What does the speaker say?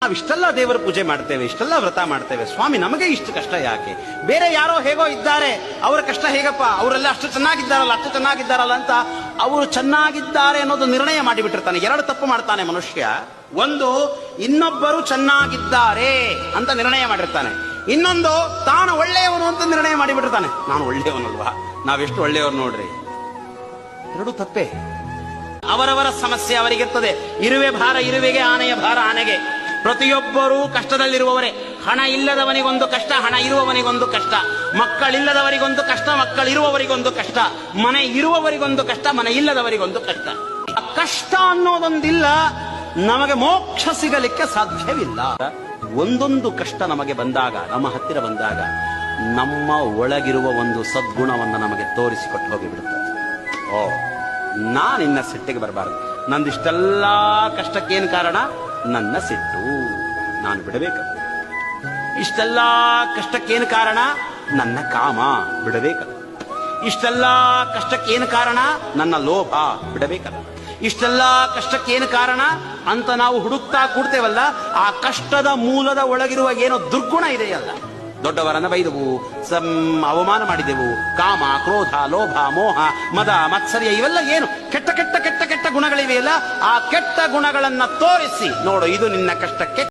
ನಾವಿಷ್ಟೆಲ್ಲ ದೇವರ ಪೂಜೆ ಮಾಡ್ತೇವೆ, ಇಷ್ಟೆಲ್ಲ ವ್ರತ ಮಾಡ್ತೇವೆ, ಸ್ವಾಮಿ ನಮಗೆ ಇಷ್ಟು ಕಷ್ಟ ಯಾಕೆ? ಬೇರೆ ಯಾರೋ ಹೇಗೋ ಇದ್ದಾರೆ, ಅವರ ಕಷ್ಟ ಹೇಗಪ್ಪ, ಅವರೆಲ್ಲ ಅಷ್ಟು ಚೆನ್ನಾಗಿದ್ದಾರಲ್ಲ ಅಂತ ಅವರು ಚೆನ್ನಾಗಿದ್ದಾರೆ ಅನ್ನೋದು ನಿರ್ಣಯ ಮಾಡಿಬಿಟ್ಟಿರ್ತಾನೆ. ಎರಡು ತಪ್ಪು ಮಾಡ್ತಾನೆ ಮನುಷ್ಯ. ಒಂದು, ಇನ್ನೊಬ್ಬರು ಚೆನ್ನಾಗಿದ್ದಾರೆ ಅಂತ ನಿರ್ಣಯ ಮಾಡಿರ್ತಾನೆ. ಇನ್ನೊಂದು, ತಾನು ಒಳ್ಳೆಯವನು ಅಂತ ನಿರ್ಣಯ ಮಾಡಿಬಿಟ್ಟಿರ್ತಾನೆ. ನಾನು ಒಳ್ಳೆಯವನಲ್ವಾ, ನಾವೆಷ್ಟು ಒಳ್ಳೆಯವರು ನೋಡ್ರಿ. ಎರಡು ತಪ್ಪೇ. ಅವರವರ ಸಮಸ್ಯೆ ಅವರಿಗಿರ್ತದೆ. ಇರುವೆ ಭಾರ ಇರುವೆಗೆ, ಆನೆಯ ಭಾರ ಆನೆಗೆ. ಪ್ರತಿಯೊಬ್ಬರೂ ಕಷ್ಟದಲ್ಲಿರುವವರೇ. ಹಣ ಇಲ್ಲದವನಿಗೊಂದು ಕಷ್ಟ, ಹಣ ಇರುವವನಿಗೊಂದು ಕಷ್ಟ. ಮಕ್ಕಳಿಲ್ಲದವರಿಗೊಂದು ಕಷ್ಟ, ಮಕ್ಕಳಿರುವವರಿಗೊಂದು ಕಷ್ಟ. ಮನೆ ಇರುವವರಿಗೊಂದು ಕಷ್ಟ, ಮನೆ ಇಲ್ಲದವರಿಗೊಂದು ಕಷ್ಟ. ಕಷ್ಟ ಅನ್ನೋದೊಂದಿಲ್ಲ, ನಮಗೆ ಮೋಕ್ಷ ಸಿಗಲಿಕ್ಕೆ ಸಾಧ್ಯವಿಲ್ಲ. ಒಂದೊಂದು ಕಷ್ಟ ನಮಗೆ ಬಂದಾಗ, ನಮ್ಮ ಹತ್ತಿರ ಬಂದಾಗ, ನಮ್ಮ ಒಳಗಿರುವ ಒಂದು ಸದ್ಗುಣವನ್ನು ನಮಗೆ ತೋರಿಸಿಕೊಟ್ಟು ಹೋಗಿಬಿಡುತ್ತದೆ. ಓ, ನಾನಿನ್ನ ಸಿಟ್ಟಿಗೆ ಬರಬಾರದು. ನಂದಿಷ್ಟೆಲ್ಲ ಕಷ್ಟಕ್ಕೇನು ಕಾರಣ? ನನ್ನ ಸಿಟ್ಟು. ನಾನು ಬಿಡಬೇಕದು. ಇಷ್ಟೆಲ್ಲ ಕಷ್ಟಕ್ಕೇನು ಕಾರಣ? ನನ್ನ ಕಾಮ. ಬಿಡಬೇಕದು. ಇಷ್ಟೆಲ್ಲ ಕಷ್ಟಕ್ಕೇನು ಕಾರಣ? ನನ್ನ ಲೋಭ. ಬಿಡಬೇಕಲ್ಲ. ಇಷ್ಟೆಲ್ಲ ಕಷ್ಟಕ್ಕೇನು ಕಾರಣ ಅಂತ ನಾವು ಹುಡುಕ್ತಾ ಕೂಡ್ತೇವಲ್ಲ, ಆ ಕಷ್ಟದ ಮೂಲದ ಒಳಗಿರುವ ಏನೋ ದುರ್ಗುಣ ಇದೆಯಲ್ಲ. ದೊಡ್ಡವರನ್ನ ಬೈದೆವು, ಅವಮಾನ ಮಾಡಿದೆವು, ಕಾಮ, ಕ್ರೋಧ, ಲೋಭ, ಮೋಹ, ಮದ, ಮತ್ಸರ್ಯ, ಇವೆಲ್ಲ ಏನು ಕೆಟ್ಟ ಕೆಟ್ಟ ಕೆಟ್ಟ ಕೆಟ್ಟ ಗುಣಗಳಿವೆಯಲ್ಲ, ಆ ಕೆಟ್ಟ ಗುಣಗಳನ್ನ ತೋರಿಸಿ ನೋಡು, ಇದು ನಿನ್ನ ಕಷ್ಟಕ್ಕೆ